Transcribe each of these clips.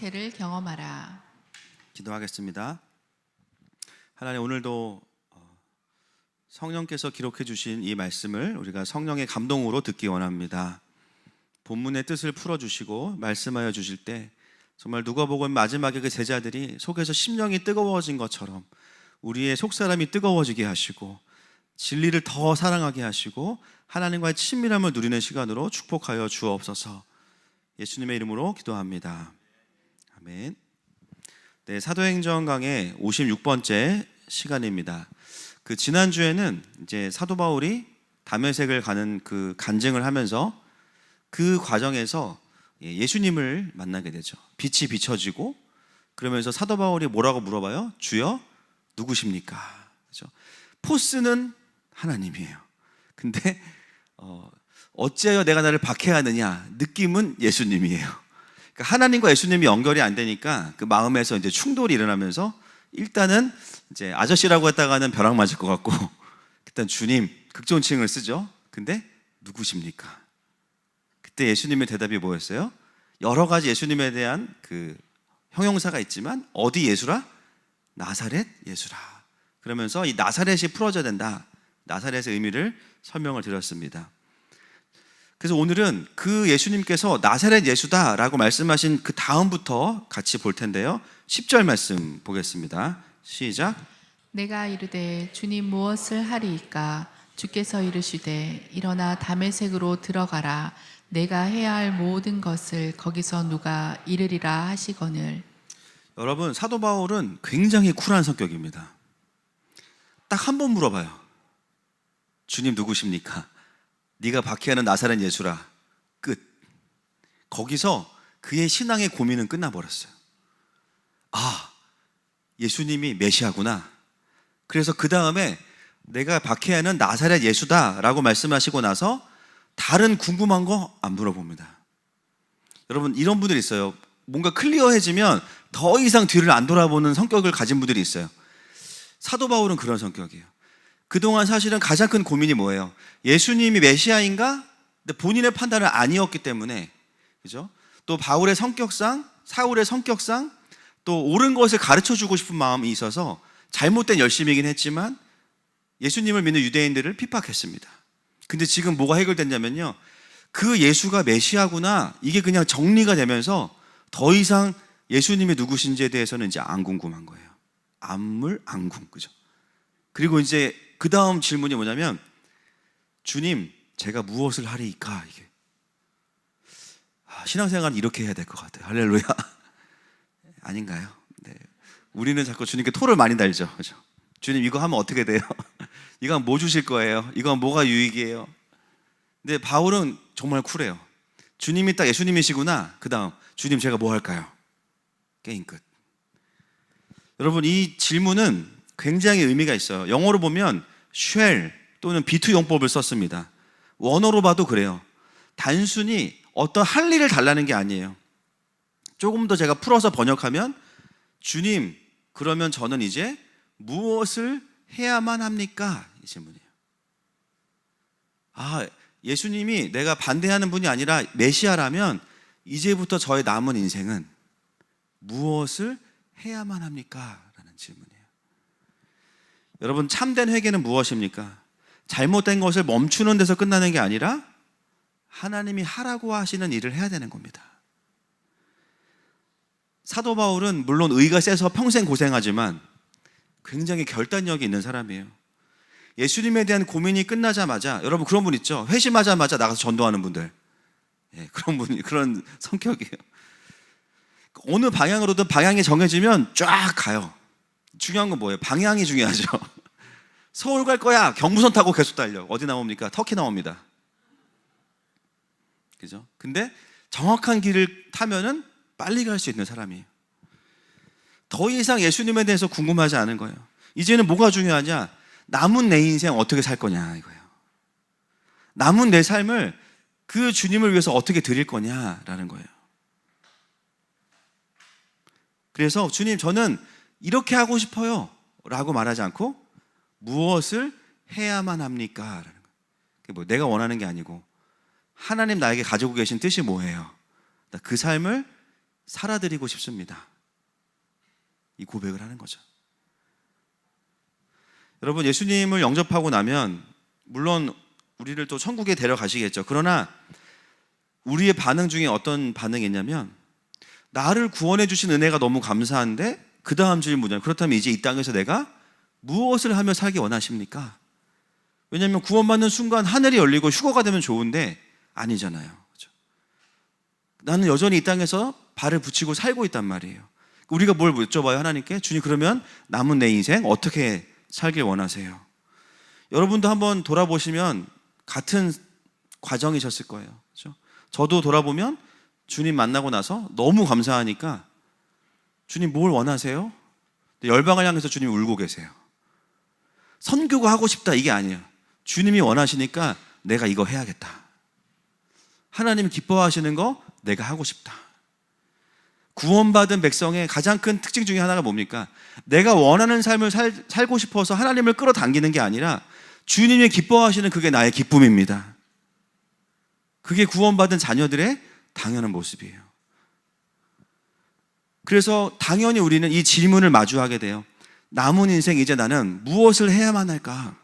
지체를 경험하라. 기도하겠습니다. 하나님, 오늘도 성령께서 기록해 주신 이 말씀을 우리가 성령의 감동으로 듣기 원합니다. 본문의 뜻을 풀어주시고 말씀하여 주실 때 정말 누가복음 마지막에 그 제자들이 속에서 심령이 뜨거워진 것처럼 우리의 속사람이 뜨거워지게 하시고 진리를 더 사랑하게 하시고 하나님과의 친밀함을 누리는 시간으로 축복하여 주옵소서. 예수님의 이름으로 기도합니다. 아멘. 네, 사도행전 강의 56번째 시간입니다. 그 지난주에는 이제 사도 바울이 다메섹을 가는 그 간증을 하면서 그 과정에서 예수님을 만나게 되죠. 빛이 비춰지고 그러면서 사도 바울이 뭐라고 물어봐요? 주여 누구십니까? 그렇죠? 포스는 하나님이에요. 근데 어찌하여 내가 나를 박해하느냐? 느낌은 예수님이에요. 그러니까 하나님과 예수님이 연결이 안 되니까 그 마음에서 이제 충돌이 일어나면서 일단은 이제 아저씨라고 했다가는 벼락 맞을 것 같고 일단 주님 극존칭을 쓰죠. 근데 누구십니까? 그때 예수님의 대답이 뭐였어요? 여러 가지 예수님에 대한 그 형용사가 있지만 어디 예수라? 나사렛 예수라. 그러면서 이 나사렛이 풀어져야 된다. 나사렛의 의미를 설명을 드렸습니다. 그래서 오늘은 그 예수님께서 나사렛 예수다라고 말씀하신 그 다음부터 같이 볼 텐데요. 10절 말씀 보겠습니다. 시작. 내가 이르되 주님 무엇을 하리이까? 주께서 이르시되 일어나 다메섹으로 들어가라. 내가 해야 할 모든 것을 거기서 누가 이르리라 하시거늘. 여러분, 사도 바울은 굉장히 쿨한 성격입니다. 딱 한 번 물어봐요. 주님 누구십니까? 네가 박해하는 나사렛 예수라. 끝. 거기서 그의 신앙의 고민은 끝나버렸어요. 아, 예수님이 메시아구나. 그래서 그 다음에 내가 박해하는 나사렛 예수다라고 말씀하시고 나서 다른 궁금한 거 안 물어봅니다. 여러분, 이런 분들이 있어요. 뭔가 클리어해지면 더 이상 뒤를 안 돌아보는 성격을 가진 분들이 있어요. 사도 바울은 그런 성격이에요. 그동안 사실은 가장 큰 고민이 뭐예요? 예수님이 메시아인가? 근데 본인의 판단은 아니었기 때문에, 그죠? 또 바울의 성격상, 사울의 성격상 또 옳은 것을 가르쳐주고 싶은 마음이 있어서 잘못된 열심이긴 했지만 예수님을 믿는 유대인들을 핍박했습니다. 근데 지금 뭐가 해결됐냐면요, 그 예수가 메시아구나, 이게 그냥 정리가 되면서 더 이상 예수님이 누구신지에 대해서는 이제 안 궁금한 거예요. 안물, 그죠? 그리고 이제 그 다음 질문이 뭐냐면, 주님, 제가 무엇을 하리이까? 이게 신앙생활은 이렇게 해야 될 것 같아요. 할렐루야. 아닌가요? 네. 우리는 자꾸 주님께 토를 많이 달죠. 그죠? 주님, 이거 하면 어떻게 돼요? 이거 하면 뭐 주실 거예요? 이거 하면 뭐가 유익이에요? 근데 바울은 정말 쿨해요. 주님이 딱 예수님이시구나. 그 다음, 주님, 제가 뭐 할까요? 게임 끝. 여러분, 이 질문은 굉장히 의미가 있어요. 영어로 보면 shall 또는 be2 용법을 썼습니다. 원어로 봐도 그래요. 단순히 어떤 할 일을 달라는 게 아니에요. 조금 더 제가 풀어서 번역하면, 주님, 그러면 저는 이제 무엇을 해야만 합니까? 이 질문이에요. 아, 예수님이 내가 반대하는 분이 아니라 메시아라면 이제부터 저의 남은 인생은 무엇을 해야만 합니까? 라는 질문이에요. 여러분, 참된 회개는 무엇입니까? 잘못된 것을 멈추는 데서 끝나는 게 아니라 하나님이 하라고 하시는 일을 해야 되는 겁니다. 사도 바울은 물론 의가 세서 평생 고생하지만 굉장히 결단력이 있는 사람이에요. 예수님에 대한 고민이 끝나자마자, 여러분 그런 분 있죠? 회심하자마자 나가서 전도하는 분들. 예, 그런 분이, 그런 성격이에요. 어느 방향으로든 방향이 정해지면 쫙 가요. 중요한 건 뭐예요? 방향이 중요하죠. 서울 갈 거야. 경부선 타고 계속 달려. 어디 나옵니까? 터키 나옵니다. 그죠? 근데 정확한 길을 타면은 빨리 갈 수 있는 사람이에요. 더 이상 예수님에 대해서 궁금하지 않은 거예요. 이제는 뭐가 중요하냐? 남은 내 인생 어떻게 살 거냐 이거예요. 남은 내 삶을 그 주님을 위해서 어떻게 드릴 거냐라는 거예요. 그래서 주님, 저는 이렇게 하고 싶어요 라고 말하지 않고 무엇을 해야만 합니까? 라는 거예요. 그게 뭐 내가 원하는 게 아니고 하나님 나에게 가지고 계신 뜻이 뭐예요? 그 삶을 살아드리고 싶습니다. 이 고백을 하는 거죠. 여러분, 예수님을 영접하고 나면 물론 우리를 또 천국에 데려가시겠죠. 그러나 우리의 반응 중에 어떤 반응이 있냐면, 나를 구원해 주신 은혜가 너무 감사한데 그 다음 질문은, 그렇다면 이제 이 땅에서 내가 무엇을 하며 살기 원하십니까? 왜냐하면 구원받는 순간 하늘이 열리고 휴거가 되면 좋은데 아니잖아요. 그렇죠? 나는 여전히 이 땅에서 발을 붙이고 살고 있단 말이에요. 우리가 뭘 여쭤봐요, 하나님께? 주님, 그러면 남은 내 인생 어떻게 살길 원하세요? 여러분도 한번 돌아보시면 같은 과정이셨을 거예요. 그렇죠? 저도 돌아보면 주님 만나고 나서 너무 감사하니까, 주님 뭘 원하세요? 열방을 향해서 주님이 울고 계세요. 선교가 하고 싶다 이게 아니에요. 주님이 원하시니까 내가 이거 해야겠다. 하나님이 기뻐하시는 거 내가 하고 싶다. 구원받은 백성의 가장 큰 특징 중에 하나가 뭡니까? 내가 원하는 삶을 살고 싶어서 하나님을 끌어당기는 게 아니라 주님이 기뻐하시는 그게 나의 기쁨입니다. 그게 구원받은 자녀들의 당연한 모습이에요. 그래서 당연히 우리는 이 질문을 마주하게 돼요. 남은 인생 이제 나는 무엇을 해야만 할까?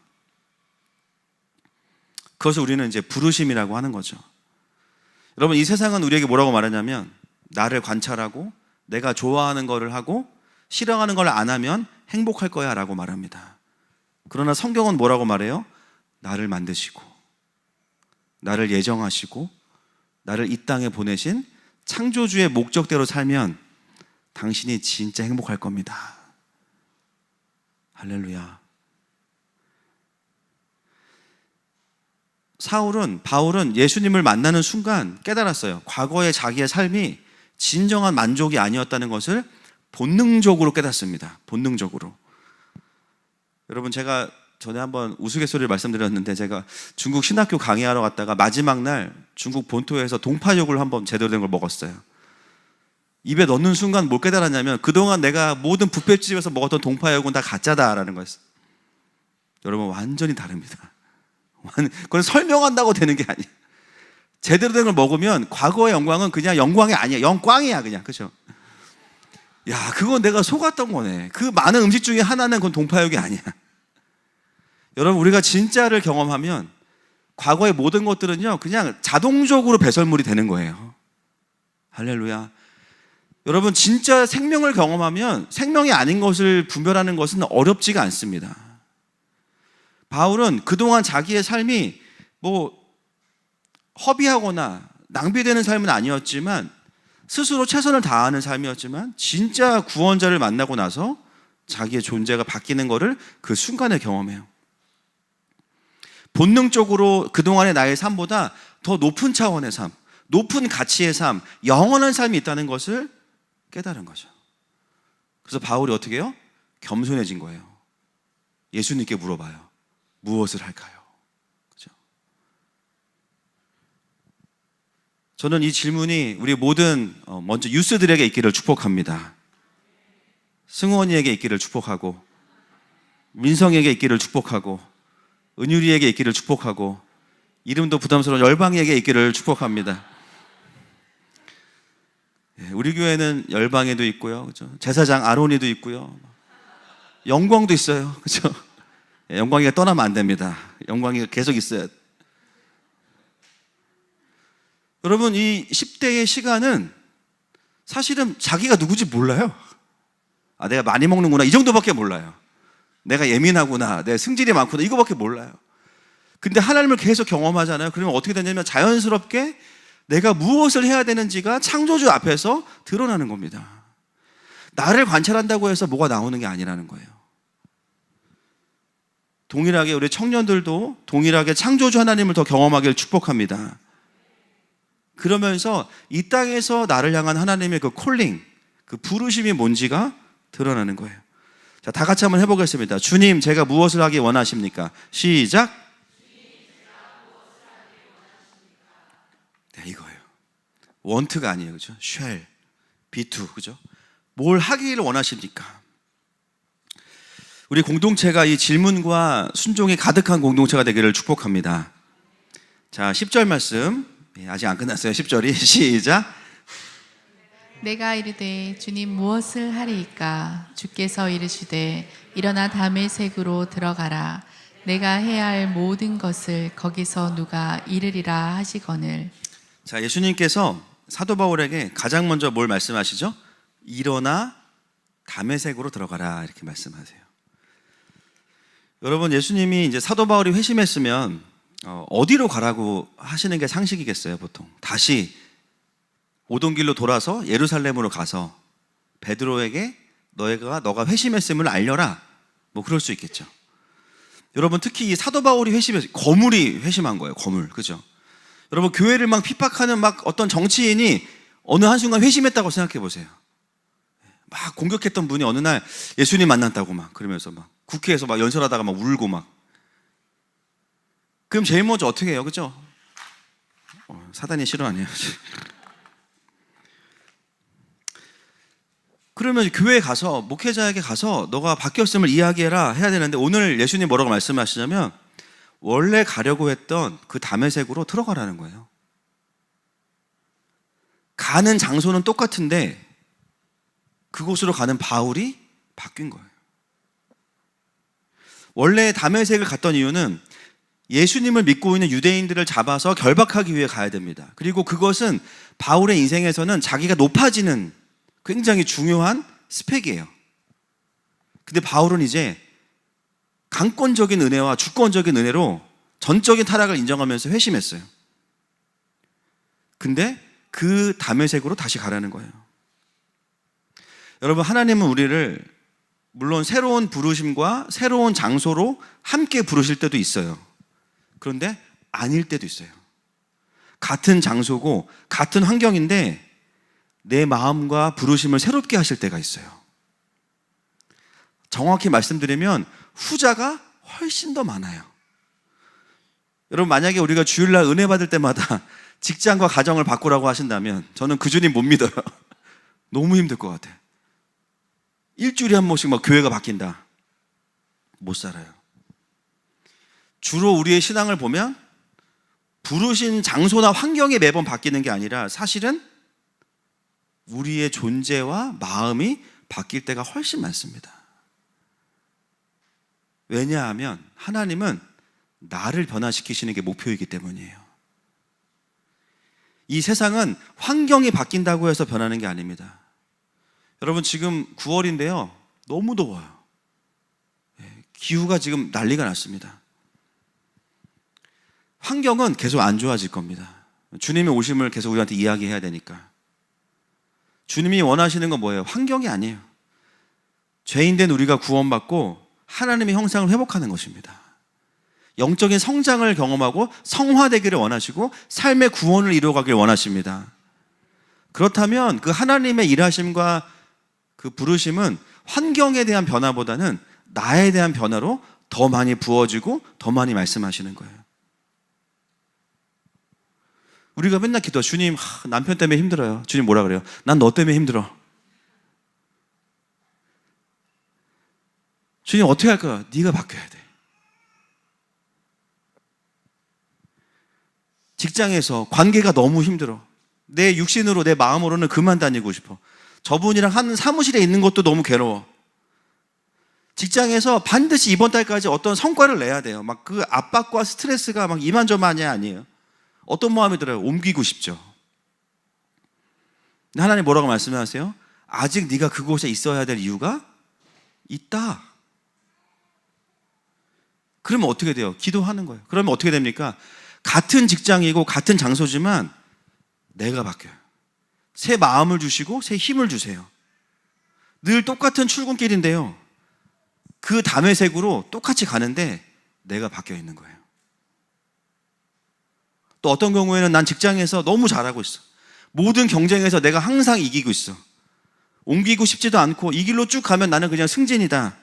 그것을 우리는 이제 부르심이라고 하는 거죠. 여러분, 이 세상은 우리에게 뭐라고 말하냐면, 나를 관찰하고 내가 좋아하는 거를 하고 싫어하는 걸 안 하면 행복할 거야 라고 말합니다. 그러나 성경은 뭐라고 말해요? 나를 만드시고 나를 예정하시고 나를 이 땅에 보내신 창조주의 목적대로 살면 당신이 진짜 행복할 겁니다. 할렐루야. 바울은 예수님을 만나는 순간 깨달았어요. 과거의 자기의 삶이 진정한 만족이 아니었다는 것을 본능적으로 깨닫습니다. 본능적으로. 여러분, 제가 전에 한번 우스갯소리를 말씀드렸는데, 제가 중국 신학교 강의하러 갔다가 마지막 날 중국 본토에서 동파육을 한번 제대로 된 걸 먹었어요. 입에 넣는 순간 뭘 깨달았냐면, 그동안 내가 모든 뷔페집에서 먹었던 동파육은 다 가짜다라는 거였어요. 여러분, 완전히 다릅니다. 그건 설명한다고 되는 게 아니에요. 제대로 된 걸 먹으면 과거의 영광은 그냥 영광이 아니야. 영광이야 그냥. 그죠? 야, 그건 내가 속았던 거네. 그 많은 음식 중에 하나는 그건 동파육이 아니야. 여러분, 우리가 진짜를 경험하면 과거의 모든 것들은요 그냥 자동적으로 배설물이 되는 거예요. 할렐루야. 여러분, 진짜 생명을 경험하면 생명이 아닌 것을 분별하는 것은 어렵지가 않습니다. 바울은 그동안 자기의 삶이 허비하거나 낭비되는 삶은 아니었지만, 스스로 최선을 다하는 삶이었지만, 진짜 구원자를 만나고 나서 자기의 존재가 바뀌는 것을 그 순간에 경험해요. 본능적으로 그동안의 나의 삶보다 더 높은 차원의 삶, 높은 가치의 삶, 영원한 삶이 있다는 것을 깨달은 거죠. 그래서 바울이 어떻게 해요? 겸손해진 거예요. 예수님께 물어봐요. 무엇을 할까요? 그렇죠? 저는 이 질문이 우리 모든 먼저 유스들에게 있기를 축복합니다. 승원이에게 있기를 축복하고, 민성에게 있기를 축복하고, 은유리에게 있기를 축복하고, 이름도 부담스러운 열방에게 있기를 축복합니다. 우리 교회는 열방에도 있고요, 그렇죠? 제사장 아론이도 있고요, 영광도 있어요, 그렇죠? 영광이가 떠나면 안 됩니다. 영광이가 계속 있어야 돼. 여러분, 이 10대의 시간은 사실은 자기가 누구지 몰라요. 내가 많이 먹는구나, 이 정도밖에 몰라요. 내가 예민하구나, 내 승질이 많구나, 이거밖에 몰라요. 근데 하나님을 계속 경험하잖아요. 그러면 어떻게 되냐면 자연스럽게 내가 무엇을 해야 되는지가 창조주 앞에서 드러나는 겁니다. 나를 관찰한다고 해서 뭐가 나오는 게 아니라는 거예요. 동일하게 우리 청년들도 동일하게 창조주 하나님을 더 경험하기를 축복합니다. 그러면서 이 땅에서 나를 향한 하나님의 그 콜링, 그 부르심이 뭔지가 드러나는 거예요. 자, 다 같이 한번 해보겠습니다. 주님, 제가 무엇을 하기 원하십니까? 시작. 네, 이거예요. want가 아니에요, 그죠? shall, be to, 그죠? 뭘 하기를 원하십니까? 우리 공동체가 이 질문과 순종이 가득한 공동체가 되기를 축복합니다. 자, 10절 말씀. 아직 안 끝났어요. 10절이. 시작. 내가 이르되 주님 무엇을 하리이까 주께서 이르시되 일어나 다메섹으로 들어가라 내가 해야 할 모든 것을 거기서 누가 이르리라 하시거늘. 자, 예수님께서 사도 바울에게 가장 먼저 뭘 말씀하시죠? 일어나 다메섹으로 들어가라 이렇게 말씀하세요. 여러분, 예수님이 이제 사도 바울이 회심했으면 어디로 가라고 하시는 게 상식이겠어요, 보통. 다시 오던 길로 돌아서 예루살렘으로 가서 베드로에게 너가 회심했음을 알려라. 뭐 그럴 수 있겠죠. 여러분, 특히 이 사도 바울이 거물이 회심한 거예요. 거물. 그죠? 여러분, 교회를 막 핍박하는 막 어떤 정치인이 어느 한순간 회심했다고 생각해 보세요. 막 공격했던 분이 어느 날 예수님 만났다고 막 그러면서 막 국회에서 막 연설하다가 막 울고 막. 그럼 제일 먼저 어떻게 해요? 그죠? 사단이 싫어하네요. 그러면 교회에 가서 목회자에게 가서 너가 바뀌었음을 이야기해라 해야 되는데, 오늘 예수님 뭐라고 말씀하시냐면 원래 가려고 했던 그 다메섹으로 들어가라는 거예요. 가는 장소는 똑같은데 그곳으로 가는 바울이 바뀐 거예요. 원래 다메섹을 갔던 이유는 예수님을 믿고 있는 유대인들을 잡아서 결박하기 위해 가야 됩니다. 그리고 그것은 바울의 인생에서는 자기가 높아지는 굉장히 중요한 스펙이에요. 근데 바울은 이제 강권적인 은혜와 주권적인 은혜로 전적인 타락을 인정하면서 회심했어요. 근데 그 다메섹으로 다시 가라는 거예요. 여러분, 하나님은 우리를 물론 새로운 부르심과 새로운 장소로 함께 부르실 때도 있어요. 그런데 아닐 때도 있어요. 같은 장소고 같은 환경인데 내 마음과 부르심을 새롭게 하실 때가 있어요. 정확히 말씀드리면 후자가 훨씬 더 많아요. 여러분, 만약에 우리가 주일날 은혜 받을 때마다 직장과 가정을 바꾸라고 하신다면 저는 그 주님 못 믿어요. 너무 힘들 것 같아요. 일주일에 한 번씩 막 교회가 바뀐다. 못 살아요. 주로 우리의 신앙을 보면 부르신 장소나 환경이 매번 바뀌는 게 아니라 사실은 우리의 존재와 마음이 바뀔 때가 훨씬 많습니다. 왜냐하면 하나님은 나를 변화시키시는 게 목표이기 때문이에요. 이 세상은 환경이 바뀐다고 해서 변하는 게 아닙니다. 여러분, 지금 9월인데요. 너무 더워요. 기후가 지금 난리가 났습니다. 환경은 계속 안 좋아질 겁니다. 주님의 오심을 계속 우리한테 이야기해야 되니까. 주님이 원하시는 건 뭐예요? 환경이 아니에요. 죄인된 우리가 구원받고 하나님의 형상을 회복하는 것입니다. 영적인 성장을 경험하고 성화되기를 원하시고 삶의 구원을 이루어가길 원하십니다. 그렇다면 그 하나님의 일하심과 그 부르심은 환경에 대한 변화보다는 나에 대한 변화로 더 많이 부어지고 더 많이 말씀하시는 거예요. 우리가 맨날 기도해. 주님, 남편 때문에 힘들어요. 주님 뭐라 그래요? 난 너 때문에 힘들어. 주님 어떻게 할 거야? 네가 바뀌어야 돼. 직장에서 관계가 너무 힘들어. 내 육신으로 내 마음으로는 그만 다니고 싶어. 저분이랑 한 사무실에 있는 것도 너무 괴로워. 직장에서 반드시 이번 달까지 어떤 성과를 내야 돼요. 막 그 압박과 스트레스가 막 이만저만이 아니에요. 어떤 마음이 들어요? 옮기고 싶죠. 근데 하나님 뭐라고 말씀하세요? 아직 네가 그곳에 있어야 될 이유가 있다. 그러면 어떻게 돼요? 기도하는 거예요. 그러면 어떻게 됩니까? 같은 직장이고 같은 장소지만 내가 바뀌어요. 새 마음을 주시고 새 힘을 주세요. 늘 똑같은 출근길인데요. 그 다메섹으로 똑같이 가는데 내가 바뀌어 있는 거예요. 또 어떤 경우에는 난 직장에서 너무 잘하고 있어. 모든 경쟁에서 내가 항상 이기고 있어. 옮기고 싶지도 않고 이 길로 쭉 가면 나는 그냥 승진이다.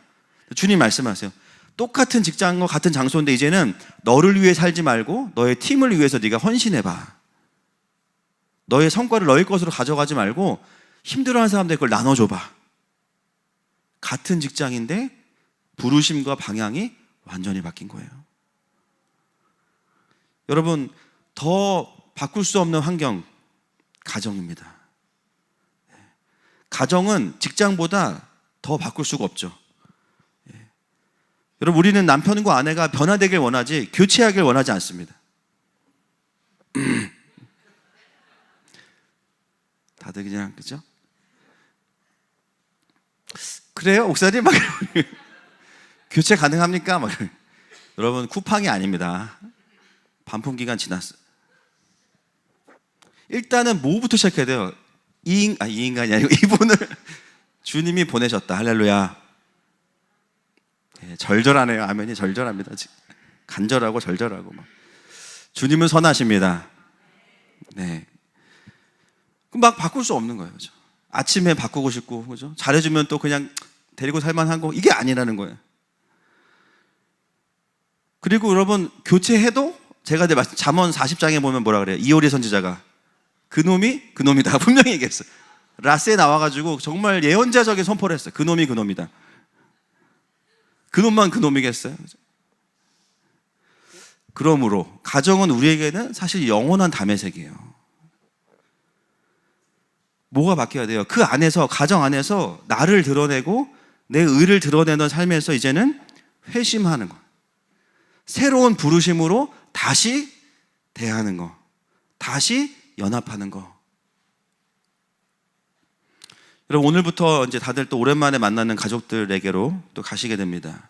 주님 말씀하세요. 똑같은 직장과 같은 장소인데 이제는 너를 위해 살지 말고 너의 팀을 위해서 네가 헌신해봐. 너의 성과를 너의 것으로 가져가지 말고 힘들어하는 사람들 그걸 나눠줘봐. 같은 직장인데 부르심과 방향이 완전히 바뀐 거예요. 여러분, 더 바꿀 수 없는 환경, 가정입니다. 가정은 직장보다 더 바꿀 수가 없죠. 여러분, 우리는 남편과 아내가 변화되길 원하지 교체하길 원하지 않습니다. 다들 그냥, 그죠? 그래요, 목사님? 막 교체 가능합니까? 막 여러분, 쿠팡이 아닙니다. 반품 기간 지났어요. 일단은 뭐부터 시작해야 돼요? 이 인간이 아니고 이분을 주님이 보내셨다. 할렐루야. 네, 절절하네요. 아멘이 절절합니다. 간절하고 절절하고 막. 주님은 선하십니다. 네. 그럼 막 바꿀 수 없는 거예요. 그죠? 아침에 바꾸고 싶고, 그죠? 잘해주면 또 그냥 데리고 살만한 거, 이게 아니라는 거예요. 그리고 여러분, 교체해도 제가 잠언 40장에 보면 뭐라 그래요? 이효리 선지자가 그놈이다. 분명히 얘기했어요. 라스에 나와가지고 정말 예언자적인 선포를 했어요. 그놈이다. 그놈만 그놈이겠어요? 그러므로 가정은 우리에게는 사실 영원한 다메섹이에요. 뭐가 바뀌어야 돼요? 그 안에서, 가정 안에서 나를 드러내고 내 의를 드러내는 삶에서 이제는 회심하는 거, 새로운 부르심으로 다시 대하는 거, 다시 연합하는 거. 여러분, 오늘부터 이제 다들 또 오랜만에 만나는 가족들에게로 또 가시게 됩니다.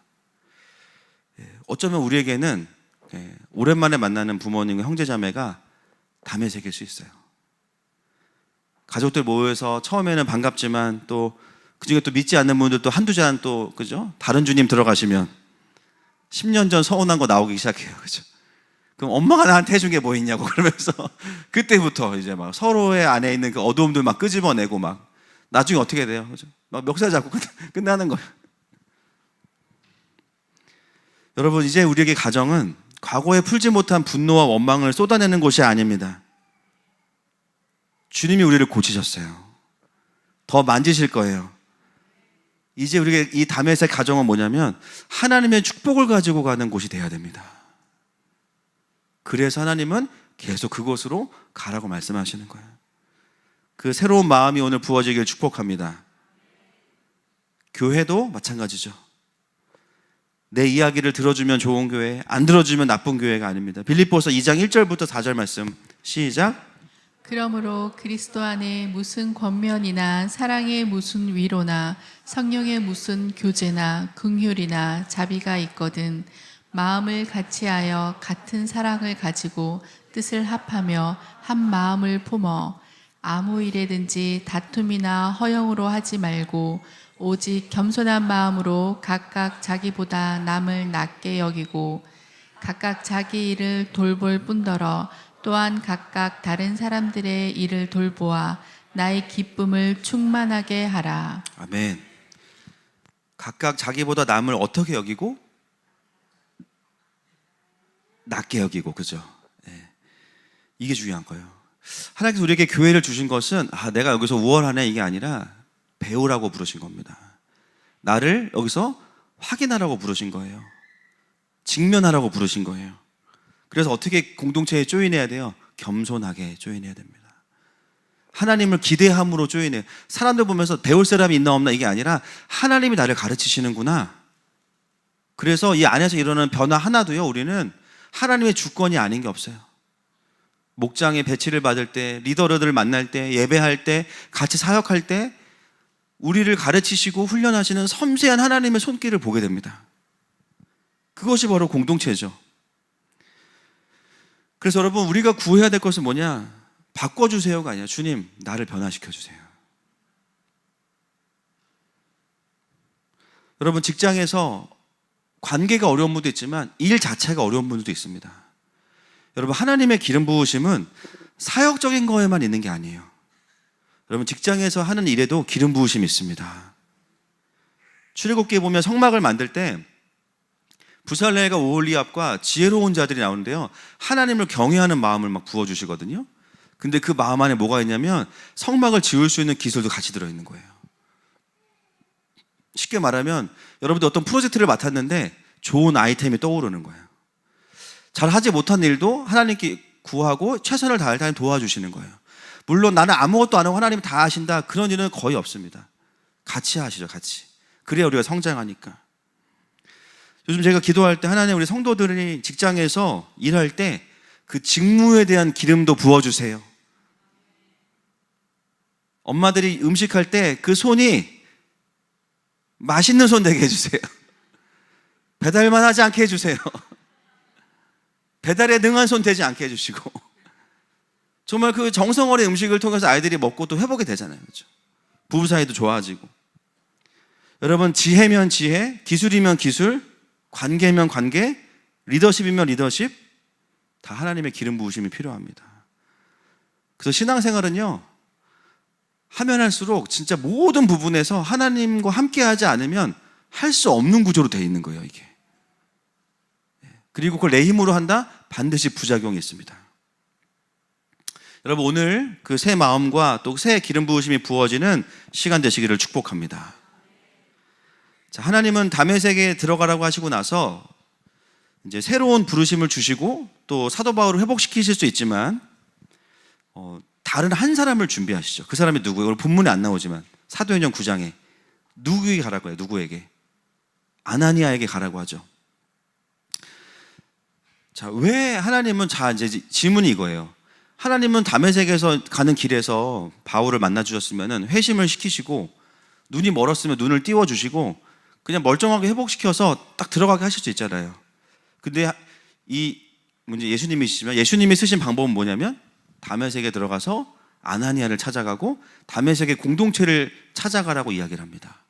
어쩌면 우리에게는 오랜만에 만나는 부모님과 형제자매가 다메섹일 수 있어요. 가족들 모여서 처음에는 반갑지만 또 그중에 또 믿지 않는 분들도 한두 잔 또, 그죠? 다른 주님 들어가시면 10년 전 서운한 거 나오기 시작해요. 그죠? 그럼 엄마가 나한테 해준 게 뭐 있냐고 그러면서 그때부터 이제 막 서로의 안에 있는 그 어두움들 막 끄집어내고 막 나중에 어떻게 돼요? 그죠? 막 멱살 잡고 끝나는 거예요. 여러분, 이제 우리에게 가정은 과거에 풀지 못한 분노와 원망을 쏟아내는 곳이 아닙니다. 주님이 우리를 고치셨어요. 더 만지실 거예요. 이제 우리에게 이 다메섹 가정은 뭐냐면 하나님의 축복을 가지고 가는 곳이 돼야 됩니다. 그래서 하나님은 계속 그곳으로 가라고 말씀하시는 거예요. 그 새로운 마음이 오늘 부어지길 축복합니다. 교회도 마찬가지죠. 내 이야기를 들어주면 좋은 교회, 안 들어주면 나쁜 교회가 아닙니다. 빌립보서 2장 1절부터 4절 말씀 시작. 그러므로 그리스도 안에 무슨 권면이나 사랑의 무슨 위로나 성령의 무슨 교제나 긍휼이나 자비가 있거든 마음을 같이하여 같은 사랑을 가지고 뜻을 합하며 한 마음을 품어 아무 일에든지 다툼이나 허영으로 하지 말고 오직 겸손한 마음으로 각각 자기보다 남을 낮게 여기고 각각 자기 일을 돌볼 뿐더러 또한 각각 다른 사람들의 일을 돌보아 나의 기쁨을 충만하게 하라. 아멘. 각각 자기보다 남을 어떻게 여기고? 낮게 여기고, 그죠? 네. 이게 중요한 거예요. 하나님께서 우리에게 교회를 주신 것은 내가 여기서 우월하네 이게 아니라 배우라고 부르신 겁니다. 나를 여기서 확인하라고 부르신 거예요. 직면하라고 부르신 거예요. 그래서 어떻게 공동체에 조인해야 돼요? 겸손하게 조인해야 됩니다. 하나님을 기대함으로 조인해요. 사람들 보면서 배울 사람이 있나 없나 이게 아니라 하나님이 나를 가르치시는구나. 그래서 이 안에서 일어나는 변화 하나도요, 우리는 하나님의 주권이 아닌 게 없어요. 목장에 배치를 받을 때, 리더들을 만날 때, 예배할 때, 같이 사역할 때 우리를 가르치시고 훈련하시는 섬세한 하나님의 손길을 보게 됩니다. 그것이 바로 공동체죠. 그래서 여러분, 우리가 구해야 될 것은 뭐냐? 바꿔주세요가 아니라 주님, 나를 변화시켜주세요. 여러분, 직장에서 관계가 어려운 분도 있지만 일 자체가 어려운 분들도 있습니다. 여러분, 하나님의 기름 부으심은 사역적인 거에만 있는 게 아니에요. 여러분, 직장에서 하는 일에도 기름 부으심이 있습니다. 출애굽기에 보면 성막을 만들 때 부살레가 오홀리압과 지혜로운 자들이 나오는데요, 하나님을 경외하는 마음을 막 부어주시거든요. 근데 그 마음 안에 뭐가 있냐면 성막을 지을 수 있는 기술도 같이 들어있는 거예요. 쉽게 말하면 여러분들 어떤 프로젝트를 맡았는데 좋은 아이템이 떠오르는 거예요. 잘 하지 못한 일도 하나님께 구하고 최선을 다할 때 도와주시는 거예요. 물론 나는 아무것도 안 하고 하나님이 다 하신다, 그런 일은 거의 없습니다. 같이 하시죠, 같이. 그래야 우리가 성장하니까. 요즘 제가 기도할 때 하나님, 우리 성도들이 직장에서 일할 때 그 직무에 대한 기름도 부어주세요. 엄마들이 음식할 때 그 손이 맛있는 손 되게 해주세요. 배달만 하지 않게 해주세요. 배달에 능한 손 되지 않게 해주시고, 정말 그 정성 어린 음식을 통해서 아이들이 먹고 또 회복이 되잖아요. 그렇죠? 부부 사이도 좋아지고. 여러분, 지혜면 지혜, 기술이면 기술, 관계면 관계, 리더십이면 리더십, 다 하나님의 기름 부으심이 필요합니다. 그래서 신앙생활은요, 하면 할수록 진짜 모든 부분에서 하나님과 함께 하지 않으면 할 수 없는 구조로 되어 있는 거예요, 이게. 그리고 그걸 내 힘으로 한다? 반드시 부작용이 있습니다. 여러분, 오늘 그 새 마음과 또 새 기름 부으심이 부어지는 시간 되시기를 축복합니다. 자, 하나님은 다메섹에 들어가라고 하시고 나서 이제 새로운 부르심을 주시고 또 사도 바울을 회복시키실 수 있지만 다른 한 사람을 준비하시죠. 그 사람이 누구예요? 오늘 본문에 안 나오지만 사도행전 9장에 누구에게 가라고 해요? 누구에게? 아나니아에게 가라고 하죠. 자, 왜 하나님은, 이제 질문이 이거예요. 하나님은 다메섹에서 가는 길에서 바울을 만나 주셨으면 회심을 시키시고 눈이 멀었으면 눈을 띄워 주시고 그냥 멀쩡하게 회복시켜서 딱 들어가게 하실 수 있잖아요. 근데 이 문제, 예수님이시지만 예수님이 쓰신 방법은 뭐냐면 다메섹에 들어가서 아나니아를 찾아가고 다메섹의 공동체를 찾아가라고 이야기를 합니다.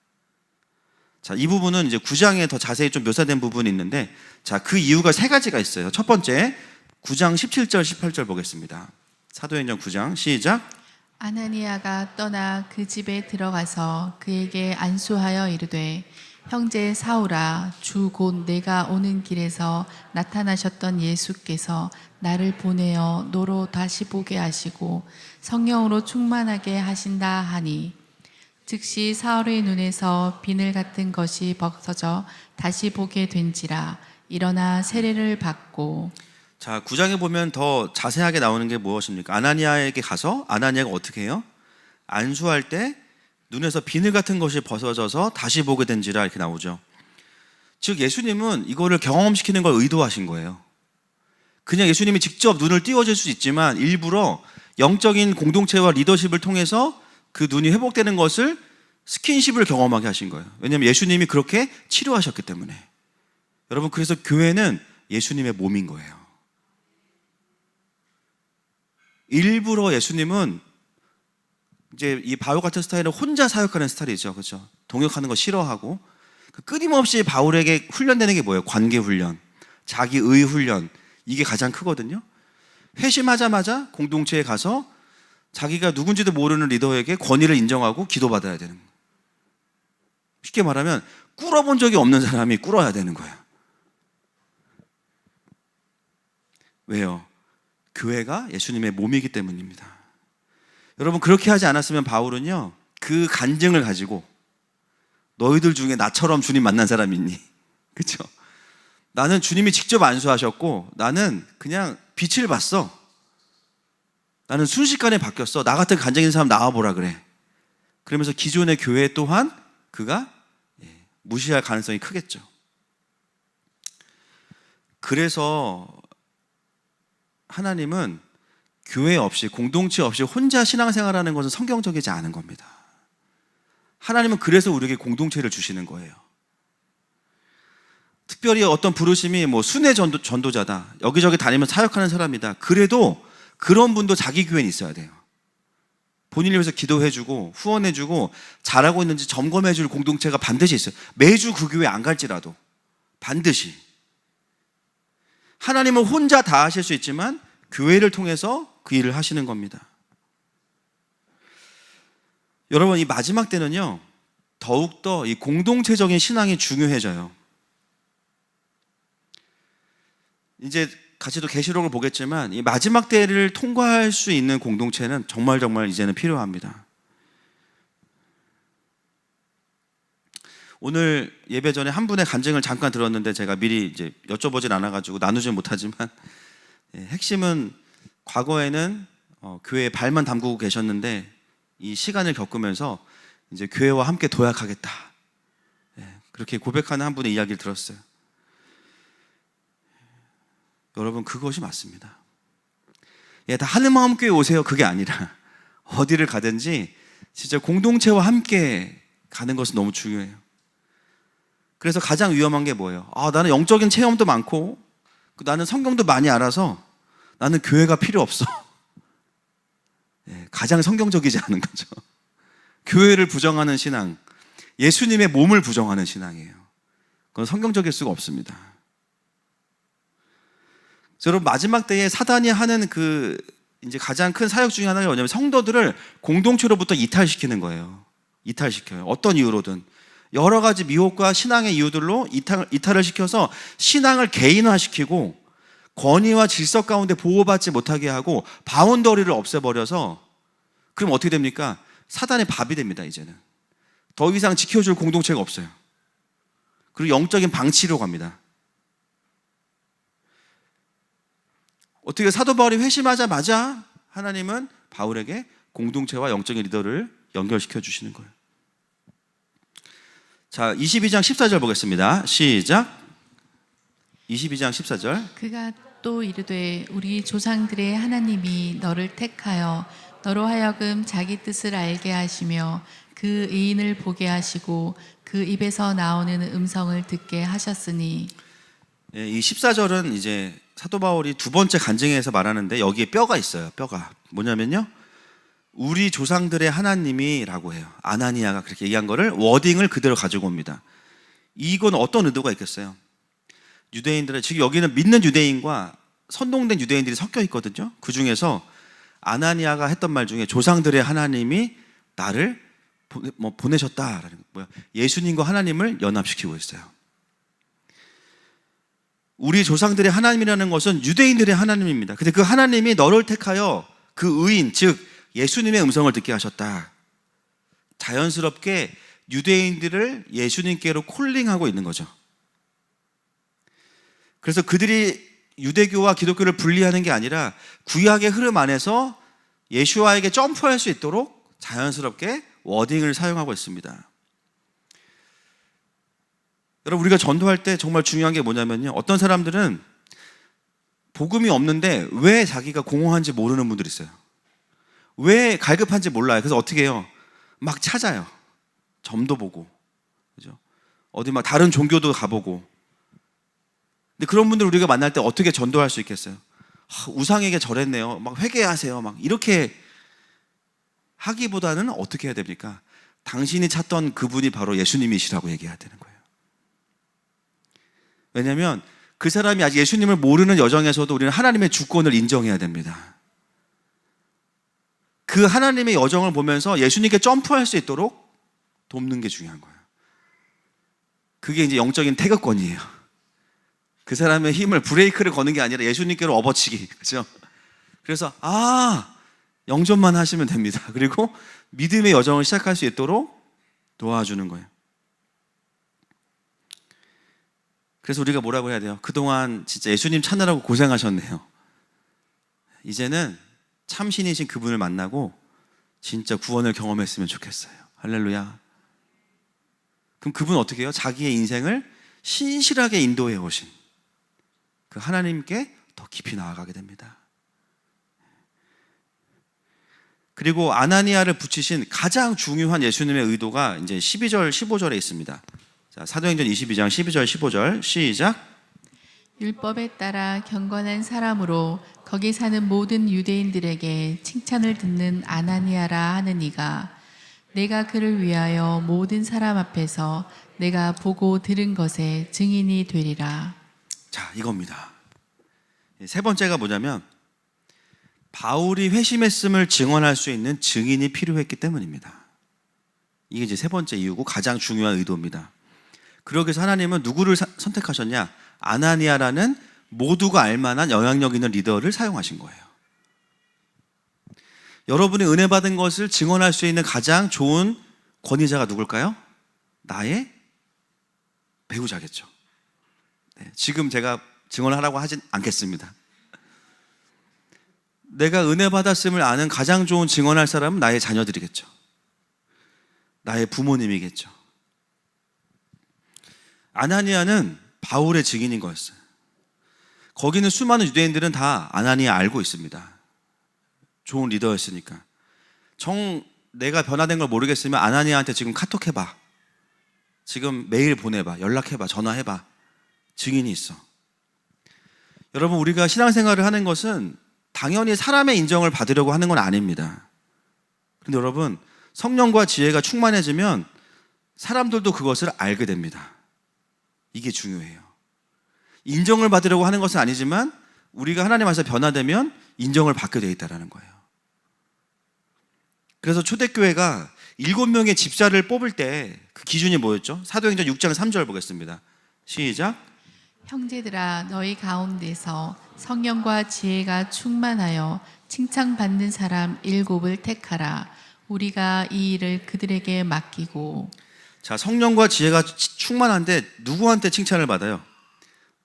자, 이 부분은 이제 9장에 더 자세히 좀 묘사된 부분이 있는데, 자, 그 이유가 세 가지가 있어요. 첫 번째, 9장 17절 18절 보겠습니다. 사도행전 9장 시작. 아나니아가 떠나 그 집에 들어가서 그에게 안수하여 이르되, 형제 사울아, 주 곧 내가 오는 길에서 나타나셨던 예수께서 나를 보내어 너로 다시 보게 하시고 성령으로 충만하게 하신다 하니, 즉시 사울의 눈에서 비늘 같은 것이 벗어져 다시 보게 된지라. 일어나 세례를 받고. 자, 9장에 보면 더 자세하게 나오는 게 무엇입니까? 아나니아에게 가서 아나니아가 어떻게 해요? 안수할 때 눈에서 비늘 같은 것이 벗어져서 다시 보게 된지라, 이렇게 나오죠. 즉 예수님은 이거를 경험시키는 걸 의도하신 거예요. 그냥 예수님이 직접 눈을 띄워줄 수 있지만 일부러 영적인 공동체와 리더십을 통해서 그 눈이 회복되는 것을, 스킨십을 경험하게 하신 거예요. 왜냐하면 예수님이 그렇게 치료하셨기 때문에. 여러분, 그래서 교회는 예수님의 몸인 거예요. 일부러 예수님은 이제 이 바울 같은 스타일은 혼자 사역하는 스타일이죠. 그렇죠? 동역하는 거 싫어하고, 끊임없이 바울에게 훈련되는 게 뭐예요? 관계 훈련, 자기의 훈련, 이게 가장 크거든요. 회심하자마자 공동체에 가서 자기가 누군지도 모르는 리더에게 권위를 인정하고 기도받아야 되는 거예요. 쉽게 말하면 꿇어본 적이 없는 사람이 꿇어야 되는 거예요. 왜요? 교회가 예수님의 몸이기 때문입니다. 여러분, 그렇게 하지 않았으면 바울은요, 그 간증을 가지고 너희들 중에 나처럼 주님 만난 사람 있니? 그렇죠? 나는 주님이 직접 안수하셨고 나는 그냥 빛을 봤어. 나는 순식간에 바뀌었어. 나 같은 간증 있는 사람 나와보라 그래. 그러면서 기존의 교회 또한 그가 무시할 가능성이 크겠죠. 그래서 하나님은 교회 없이, 공동체 없이 혼자 신앙생활하는 것은 성경적이지 않은 겁니다. 하나님은 그래서 우리에게 공동체를 주시는 거예요. 특별히 어떤 부르심이 순회 전도자다, 여기저기 다니면서 사역하는 사람이다, 그래도 그런 분도 자기 교회에 있어야 돼요. 본인을 위해서 기도해주고 후원해주고 잘하고 있는지 점검해줄 공동체가 반드시 있어요. 매주 그 교회 안 갈지라도 반드시. 하나님은 혼자 다 하실 수 있지만 교회를 통해서 그 일을 하시는 겁니다. 여러분, 이 마지막 때는요, 더욱더 이 공동체적인 신앙이 중요해져요. 이제 같이 또 계시록을 보겠지만 이 마지막 때를 통과할 수 있는 공동체는 정말 이제는 필요합니다. 오늘 예배 전에 한 분의 간증을 잠깐 들었는데 제가 미리 이제 여쭤보진 않아가지고 나누지 못하지만, 핵심은 과거에는 교회에 발만 담그고 계셨는데 이 시간을 겪으면서 이제 교회와 함께 도약하겠다. 그렇게 고백하는 한 분의 이야기를 들었어요. 여러분, 그것이 맞습니다. 다 하늘마음 교회 오세요. 그게 아니라 어디를 가든지 진짜 공동체와 함께 가는 것은 너무 중요해요. 그래서 가장 위험한 게 뭐예요? 나는 영적인 체험도 많고 나는 성경도 많이 알아서 나는 교회가 필요 없어. 가장 성경적이지 않은 거죠. 교회를 부정하는 신앙, 예수님의 몸을 부정하는 신앙이에요. 그건 성경적일 수가 없습니다. 여러분, 마지막 때에 사단이 하는 이제 가장 큰 사역 중에 하나가 뭐냐면 성도들을 공동체로부터 이탈시키는 거예요. 이탈시켜요. 어떤 이유로든. 여러 가지 미혹과 신앙의 이유들로 이탈을 시켜서 신앙을 개인화시키고 권위와 질서 가운데 보호받지 못하게 하고 바운더리를 없애버려서 그럼 어떻게 됩니까? 사단의 밥이 됩니다. 이제는 더 이상 지켜줄 공동체가 없어요. 그리고 영적인 방치로 갑니다. 어떻게 사도 바울이 회심하자마자 하나님은 바울에게 공동체와 영적인 리더를 연결시켜 주시는 거예요. 자, 22장 14절 보겠습니다. 시작. 22장 14절. 그가 또 이르되 우리 조상들의 하나님이 너를 택하여 너로 하여금 자기 뜻을 알게 하시며 그 의인을 보게 하시고 그 입에서 나오는 음성을 듣게 하셨으니. 이 14절은 이제 사도 바울이 두 번째 간증에서 말하는데 여기에 뼈가 있어요. 뼈가 뭐냐면요, 우리 조상들의 하나님이라고 해요. 아나니아가 그렇게 얘기한 거를 워딩을 그대로 가지고 옵니다. 이건 어떤 의도가 있겠어요? 유대인들의, 지금 여기는 믿는 유대인과 선동된 유대인들이 섞여 있거든요. 그 중에서 아나니아가 했던 말 중에 조상들의 하나님이 나를 보내셨다라는 거예요. 예수님과 하나님을 연합시키고 있어요. 우리 조상들의 하나님이라는 것은 유대인들의 하나님입니다. 근데 그 하나님이 너를 택하여 그 의인, 즉 예수님의 음성을 듣게 하셨다. 자연스럽게 유대인들을 예수님께로 콜링하고 있는 거죠. 그래서 그들이 유대교와 기독교를 분리하는 게 아니라 구약의 흐름 안에서 예수와에게 점프할 수 있도록 자연스럽게 워딩을 사용하고 있습니다. 여러분, 우리가 전도할 때 정말 중요한 게 뭐냐면요, 어떤 사람들은 복음이 없는데 왜 자기가 공허한지 모르는 분들이 있어요. 왜 갈급한지 몰라요. 그래서 어떻게 해요? 막 찾아요. 점도 보고, 그죠? 어디 막 다른 종교도 가보고. 근데 그런 분들 우리가 만날 때 어떻게 전도할 수 있겠어요? 우상에게 절했네요. 막 회개하세요. 막 이렇게 하기보다는 어떻게 해야 됩니까? 당신이 찾던 그분이 바로 예수님이시라고 얘기해야 되는 거예요. 왜냐하면 그 사람이 아직 예수님을 모르는 여정에서도 우리는 하나님의 주권을 인정해야 됩니다. 그 하나님의 여정을 보면서 예수님께 점프할 수 있도록 돕는 게 중요한 거예요. 그게 이제 영적인 태극권이에요. 그 사람의 힘을, 브레이크를 거는 게 아니라 예수님께로 업어치기, 그렇죠? 그래서 영접만 하시면 됩니다. 그리고 믿음의 여정을 시작할 수 있도록 도와주는 거예요. 그래서 우리가 뭐라고 해야 돼요? 그동안 진짜 예수님 찾느라고 고생하셨네요. 이제는 참신이신 그분을 만나고 진짜 구원을 경험했으면 좋겠어요. 할렐루야. 그럼 그분 어떻게 해요? 자기의 인생을 신실하게 인도해 오신 그 하나님께 더 깊이 나아가게 됩니다. 그리고 아나니아를 붙이신 가장 중요한 예수님의 의도가 이제 12절, 15절에 있습니다. 자, 사도행전 22장 12절, 15절 시작. 율법에 따라 경건한 사람으로 거기 사는 모든 유대인들에게 칭찬을 듣는 아나니아라 하는 이가 내가 그를 위하여 모든 사람 앞에서 내가 보고 들은 것에 증인이 되리라. 자, 이겁니다. 세 번째가 뭐냐면 바울이 회심했음을 증언할 수 있는 증인이 필요했기 때문입니다. 이게 이제 세 번째 이유고 가장 중요한 의도입니다. 그러기 위해서 하나님은 누구를 선택하셨냐? 아나니아라는 모두가 알만한 영향력 있는 리더를 사용하신 거예요. 여러분이 은혜 받은 것을 증언할 수 있는 가장 좋은 권위자가 누굴까요? 나의 배우자겠죠. 네, 지금 제가 증언하라고 하진 않겠습니다. 내가 은혜 받았음을 아는 가장 좋은 증언할 사람은 나의 자녀들이겠죠. 나의 부모님이겠죠. 아나니아는 바울의 증인인 거였어요. 거기는 수많은 유대인들은 다 아나니아 알고 있습니다. 좋은 리더였으니까. 내가 변화된 걸 모르겠으면 아나니아한테 지금 카톡 해봐. 지금 메일 보내봐. 연락해봐. 전화해봐. 증인이 있어. 여러분, 우리가 신앙생활을 하는 것은 당연히 사람의 인정을 받으려고 하는 건 아닙니다. 그런데 여러분, 성령과 지혜가 충만해지면 사람들도 그것을 알게 됩니다. 이게 중요해요. 인정을 받으려고 하는 것은 아니지만 우리가 하나님 안에서 변화되면 인정을 받게 되어 있다는 거예요. 그래서 초대교회가 7명의 집사를 뽑을 때 그 기준이 뭐였죠? 사도행전 6장 3절 보겠습니다. 시작. 형제들아 너희 가운데서 성령과 지혜가 충만하여 칭찬받는 사람 7을 택하라. 우리가 이 일을 그들에게 맡기고. 자, 성령과 지혜가 충만한데 누구한테 칭찬을 받아요?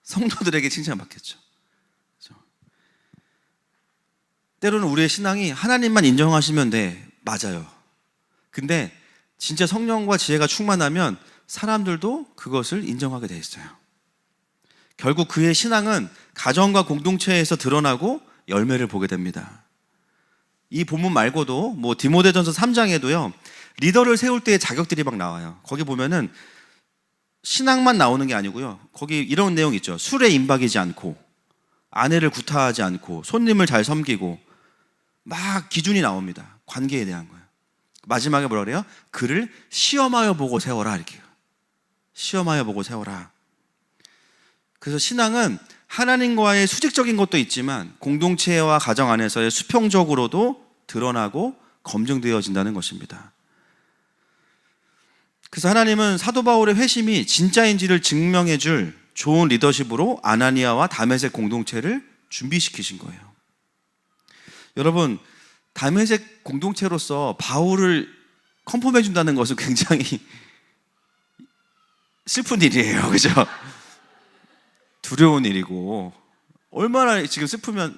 성도들에게 칭찬을 받겠죠. 그렇죠? 때로는 우리의 신앙이 하나님만 인정하시면 돼. 맞아요. 근데 진짜 성령과 지혜가 충만하면 사람들도 그것을 인정하게 돼 있어요. 결국 그의 신앙은 가정과 공동체에서 드러나고 열매를 보게 됩니다. 이 본문 말고도 뭐 디모데전서 3장에도요 리더를 세울 때의 자격들이 막 나와요. 거기 보면은 신앙만 나오는 게 아니고요, 거기 이런 내용이 있죠. 술에 임박이지 않고, 아내를 구타하지 않고, 손님을 잘 섬기고, 막 기준이 나옵니다. 관계에 대한 거예요. 마지막에 뭐라 그래요? 그를 시험하여 보고 세워라, 이렇게. 시험하여 보고 세워라. 그래서 신앙은 하나님과의 수직적인 것도 있지만 공동체와 가정 안에서의 수평적으로도 드러나고 검증되어진다는 것입니다. 그래서 하나님은 사도 바울의 회심이 진짜인지를 증명해 줄 좋은 리더십으로 아나니아와 다메섹 공동체를 준비시키신 거예요. 여러분, 다메섹 공동체로서 바울을 컨펌해 준다는 것은 굉장히 슬픈 일이에요. 그죠? 두려운 일이고, 얼마나 지금 슬프면,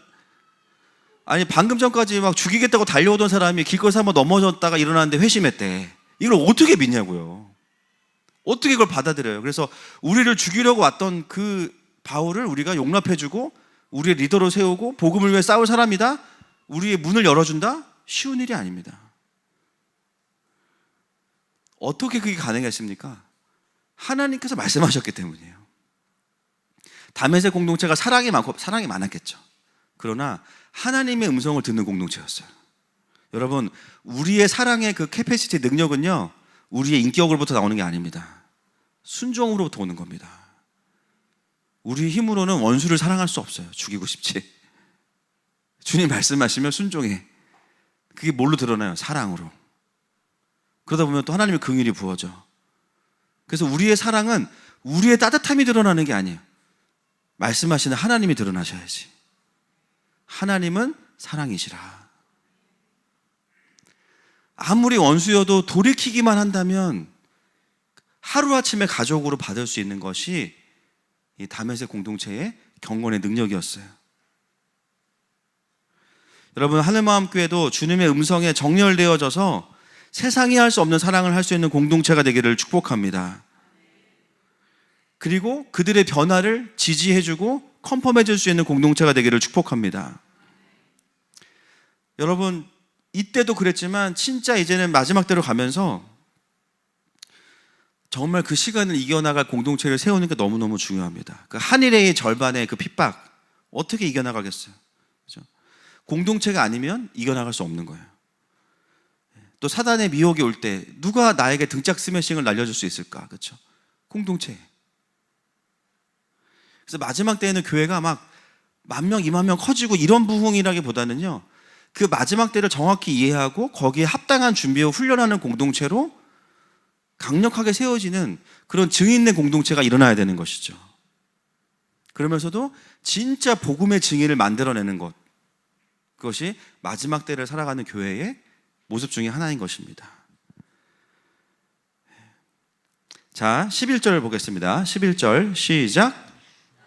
아니 방금 전까지 막 죽이겠다고 달려오던 사람이 길거리에서 한번 넘어졌다가 일어났는데 회심했대. 이걸 어떻게 믿냐고요. 어떻게 이걸 받아들여요. 그래서 우리를 죽이려고 왔던 그 바울을 우리가 용납해주고 우리의 리더로 세우고 복음을 위해 싸울 사람이다, 우리의 문을 열어준다? 쉬운 일이 아닙니다. 어떻게 그게 가능했습니까? 하나님께서 말씀하셨기 때문이에요. 다메섹 공동체가 사랑이 많고 사랑이 많았겠죠. 그러나 하나님의 음성을 듣는 공동체였어요. 여러분, 우리의 사랑의 그 캐패시티, 능력은요 우리의 인격으로부터 나오는 게 아닙니다. 순종으로부터 오는 겁니다. 우리 힘으로는 원수를 사랑할 수 없어요. 죽이고 싶지. 주님 말씀하시면 순종해. 그게 뭘로 드러나요? 사랑으로. 그러다 보면 또 하나님의 긍휼이 부어져. 그래서 우리의 사랑은 우리의 따뜻함이 드러나는 게 아니에요. 말씀하시는 하나님이 드러나셔야지. 하나님은 사랑이시라. 아무리 원수여도 돌이키기만 한다면 하루아침에 가족으로 받을 수 있는 것이 이 다메섹 공동체의 경건의 능력이었어요. 여러분, 하늘마음교회도 주님의 음성에 정렬되어져서 세상이 할 수 없는 사랑을 할 수 있는 공동체가 되기를 축복합니다. 그리고 그들의 변화를 지지해주고 컨펌해줄 수 있는 공동체가 되기를 축복합니다. 여러분, 이때도 그랬지만 진짜 이제는 마지막 때로 가면서 정말 그 시간을 이겨나갈 공동체를 세우는 게 너무너무 중요합니다. 그 한일의 절반의 그 핍박 어떻게 이겨나가겠어요? 그렇죠? 공동체가 아니면 이겨나갈 수 없는 거예요. 또 사단의 미혹이 올 때 누가 나에게 등짝 스매싱을 날려줄 수 있을까? 그렇죠? 공동체. 그래서 마지막 때에는 교회가 막 10,000명, 20,000명 커지고 이런 부흥이라기보다는요, 그 마지막 때를 정확히 이해하고 거기에 합당한 준비와 훈련하는 공동체로 강력하게 세워지는 그런 증인의 공동체가 일어나야 되는 것이죠. 그러면서도 진짜 복음의 증인을 만들어내는 것, 그것이 마지막 때를 살아가는 교회의 모습 중에 하나인 것입니다. 자, 11절 보겠습니다. 11절 시작.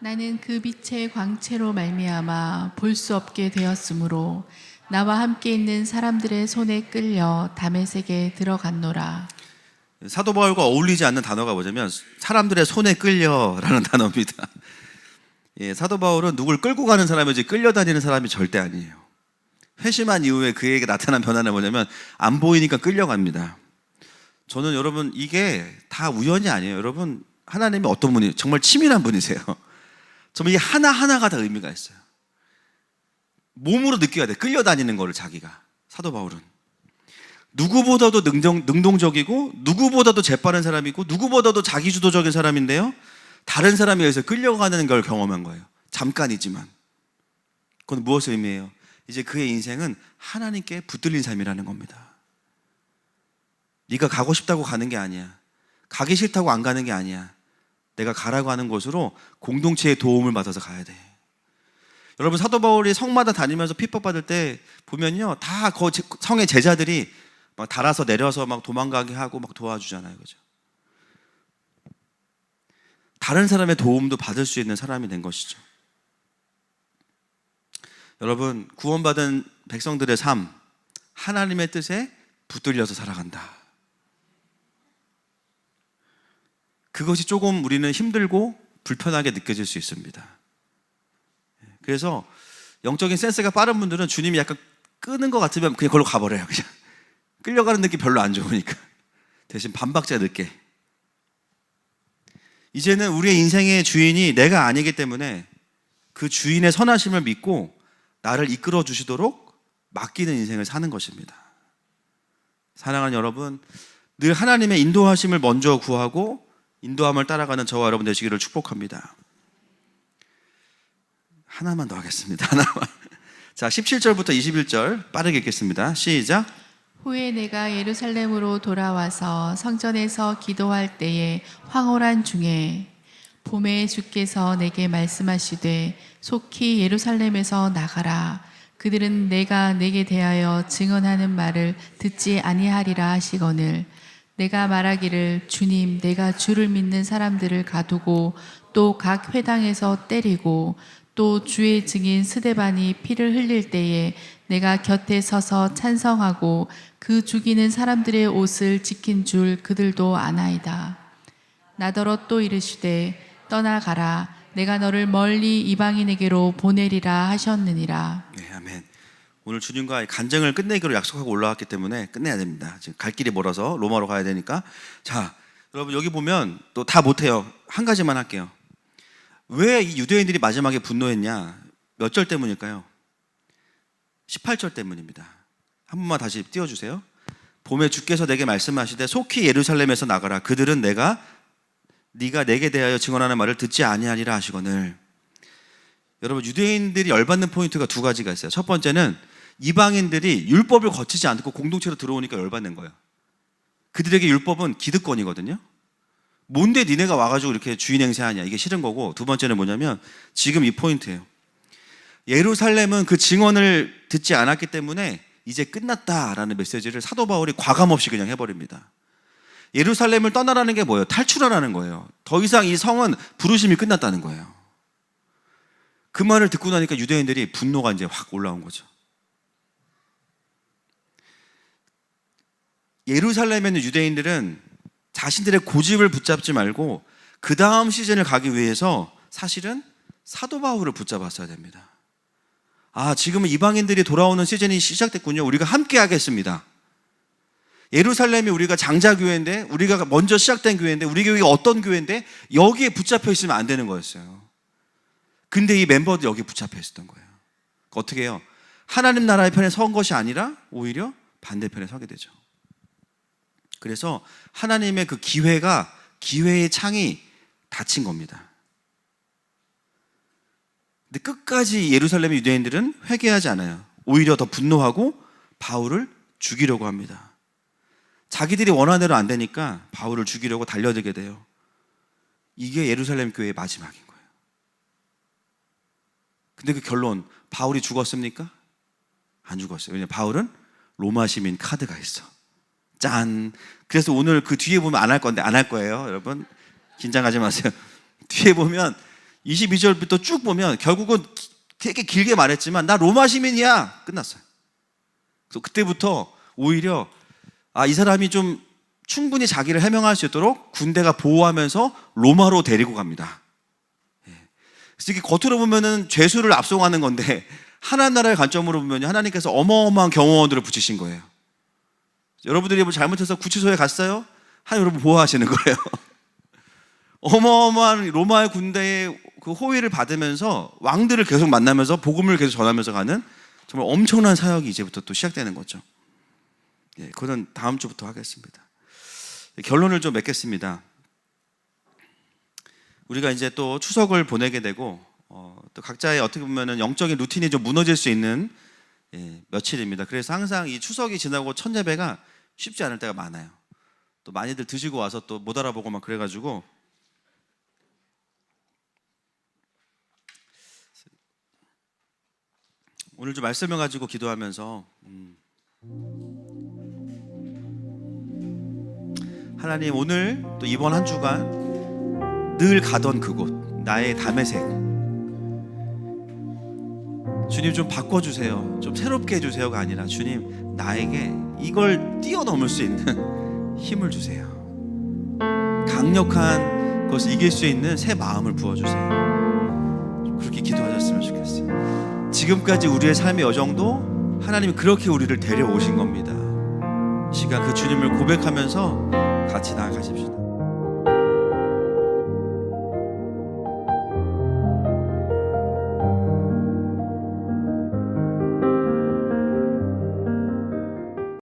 나는 그 빛의 광채로 말미암아 볼 수 없게 되었으므로 나와 함께 있는 사람들의 손에 끌려 다메섹에 들어갔노라. 사도 바울과 어울리지 않는 단어가 뭐냐면 사람들의 손에 끌려라는 단어입니다. 예, 사도 바울은 누굴 끌고 가는 사람이지 끌려다니는 사람이 절대 아니에요. 회심한 이후에 그에게 나타난 변화는 뭐냐면 안 보이니까 끌려갑니다. 저는 여러분 이게 다 우연이 아니에요. 여러분 하나님이 어떤 분이 정말 치밀한 분이세요. 정말 이 하나하나가 다 의미가 있어요. 몸으로 느껴야 돼. 끌려다니는 거를 자기가. 사도 바울은 누구보다도 능동적이고 누구보다도 재빠른 사람이고 누구보다도 자기주도적인 사람인데요, 다른 사람에 의해서 끌려가는 걸 경험한 거예요. 잠깐이지만. 그건 무엇을 의미해요? 이제 그의 인생은 하나님께 붙들린 삶이라는 겁니다. 네가 가고 싶다고 가는 게 아니야. 가기 싫다고 안 가는 게 아니야. 내가 가라고 하는 곳으로 공동체의 도움을 받아서 가야 돼. 여러분 사도 바울이 성마다 다니면서 핍박받을 때 보면요, 다 그 성의 제자들이 막 달아서 내려서 막 도망가게 하고 막 도와주잖아요. 그죠? 다른 사람의 도움도 받을 수 있는 사람이 된 것이죠. 여러분 구원받은 백성들의 삶, 하나님의 뜻에 붙들려서 살아간다. 그것이 조금 우리는 힘들고 불편하게 느껴질 수 있습니다. 그래서 영적인 센스가 빠른 분들은 주님이 약간 끄는 것 같으면 그냥 그걸로 가버려요. 그냥 끌려가는 느낌 별로 안 좋으니까 대신 반박자 늦게. 이제는 우리의 인생의 주인이 내가 아니기 때문에 그 주인의 선하심을 믿고 나를 이끌어 주시도록 맡기는 인생을 사는 것입니다. 사랑하는 여러분, 늘 하나님의 인도하심을 먼저 구하고 인도함을 따라가는 저와 여러분 되시기를 축복합니다. 하나만 더 하겠습니다. 하나만. 자, 17절부터 21절 빠르게 읽겠습니다. 시작. 후에 내가 예루살렘으로 돌아와서 성전에서 기도할 때에 황홀한 중에 봄에 주께서 내게 말씀하시되 속히 예루살렘에서 나가라. 그들은 내가 내게 대하여 증언하는 말을 듣지 아니하리라 하시거늘 내가 말하기를 주님 내가 주를 믿는 사람들을 가두고 또 각 회당에서 때리고 또 주의 증인 스데반이 피를 흘릴 때에 내가 곁에 서서 찬성하고 그 죽이는 사람들의 옷을 지킨 줄 그들도 아나이다. 나더러 또 이르시되 떠나가라. 내가 너를 멀리 이방인에게로 보내리라 하셨느니라. 네, 아멘. 오늘 주님과의 간증을 끝내기로 약속하고 올라왔기 때문에 끝내야 됩니다. 지금 갈 길이 멀어서 로마로 가야 되니까. 자, 여러분 여기 보면 또 다 못해요. 한 가지만 할게요. 왜 이 유대인들이 마지막에 분노했냐? 몇 절 때문일까요? 18절 때문입니다. 한 번만 다시 띄워주세요. 봄에 주께서 내게 말씀하시되 속히 예루살렘에서 나가라. 그들은 네가 내게 대하여 증언하는 말을 듣지 아니하리라 하시거늘. 여러분 유대인들이 열받는 포인트가 두 가지가 있어요. 첫 번째는 이방인들이 율법을 거치지 않고 공동체로 들어오니까 열받는 거예요. 그들에게 율법은 기득권이거든요. 뭔데 니네가 와가지고 이렇게 주인 행세하냐, 이게 싫은 거고. 두 번째는 뭐냐면 지금 이 포인트예요. 예루살렘은 그 증언을 듣지 않았기 때문에 이제 끝났다라는 메시지를 사도 바울이 과감없이 그냥 해버립니다. 예루살렘을 떠나라는 게 뭐예요? 탈출하라는 거예요. 더 이상 이 성은 부르심이 끝났다는 거예요. 그 말을 듣고 나니까 유대인들이 분노가 이제 확 올라온 거죠. 예루살렘에 있는 유대인들은 자신들의 고집을 붙잡지 말고 그 다음 시즌을 가기 위해서 사실은 사도 바울을 붙잡았어야 됩니다. 아, 지금은 이방인들이 돌아오는 시즌이 시작됐군요. 우리가 함께 하겠습니다. 예루살렘이 우리가 장자교회인데, 우리가 먼저 시작된 교회인데, 우리 교회가 어떤 교회인데 여기에 붙잡혀 있으면 안 되는 거였어요. 근데 이 멤버들이 여기에 붙잡혀 있었던 거예요. 어떻게 해요? 하나님 나라의 편에 선 것이 아니라 오히려 반대편에 서게 되죠. 그래서 하나님의 그 기회의 창이 닫힌 겁니다. 근데 끝까지 예루살렘의 유대인들은 회개하지 않아요. 오히려 더 분노하고 바울을 죽이려고 합니다. 자기들이 원하는 대로 안 되니까 바울을 죽이려고 달려들게 돼요. 이게 예루살렘 교회의 마지막인 거예요. 근데 그 결론, 바울이 죽었습니까? 안 죽었어요. 왜냐하면 바울은 로마 시민 카드가 있어. 짠. 그래서 오늘 그 뒤에 보면 안 할 건데 안 할 거예요. 여러분 긴장하지 마세요. 뒤에 보면 22절부터 쭉 보면 결국은 되게 길게 말했지만 나 로마 시민이야 끝났어요. 그래서 그때부터 오히려 이 사람이 좀 충분히 자기를 해명할 수 있도록 군대가 보호하면서 로마로 데리고 갑니다. 그래서 이게 겉으로 보면은 죄수를 압송하는 건데 하나님 나라의 관점으로 보면 하나님께서 어마어마한 경호원들을 붙이신 거예요. 여러분들이 뭐 잘못해서 구치소에 갔어요? 하나님 여러분 보호하시는 거예요. 어마어마한 로마의 군대의 그 호위를 받으면서 왕들을 계속 만나면서 복음을 계속 전하면서 가는 정말 엄청난 사역이 이제부터 또 시작되는 거죠. 그건 다음 주부터 하겠습니다. 결론을 좀 맺겠습니다. 우리가 이제 또 추석을 보내게 되고 또 각자의 어떻게 보면은 영적인 루틴이 좀 무너질 수 있는 며칠입니다. 그래서 항상 이 추석이 지나고 첫 예배가 쉽지 않을 때가 많아요. 또 많이들 드시고 와서 또 못 알아보고 막 그래가지고 오늘 좀 말씀을 가지고 기도하면서 하나님 오늘 또 이번 한 주간 늘 가던 그곳 나의 다메섹 주님 좀 바꿔주세요. 좀 새롭게 해주세요가 아니라 주님 나에게 이걸 뛰어넘을 수 있는 힘을 주세요. 강력한 것을 이길 수 있는 새 마음을 부어주세요. 그렇게 기도하셨으면 좋겠어요. 지금까지 우리의 삶의 여정도 하나님이 그렇게 우리를 데려오신 겁니다. 이 시간 그 주님을 고백하면서 같이 나아가십시다.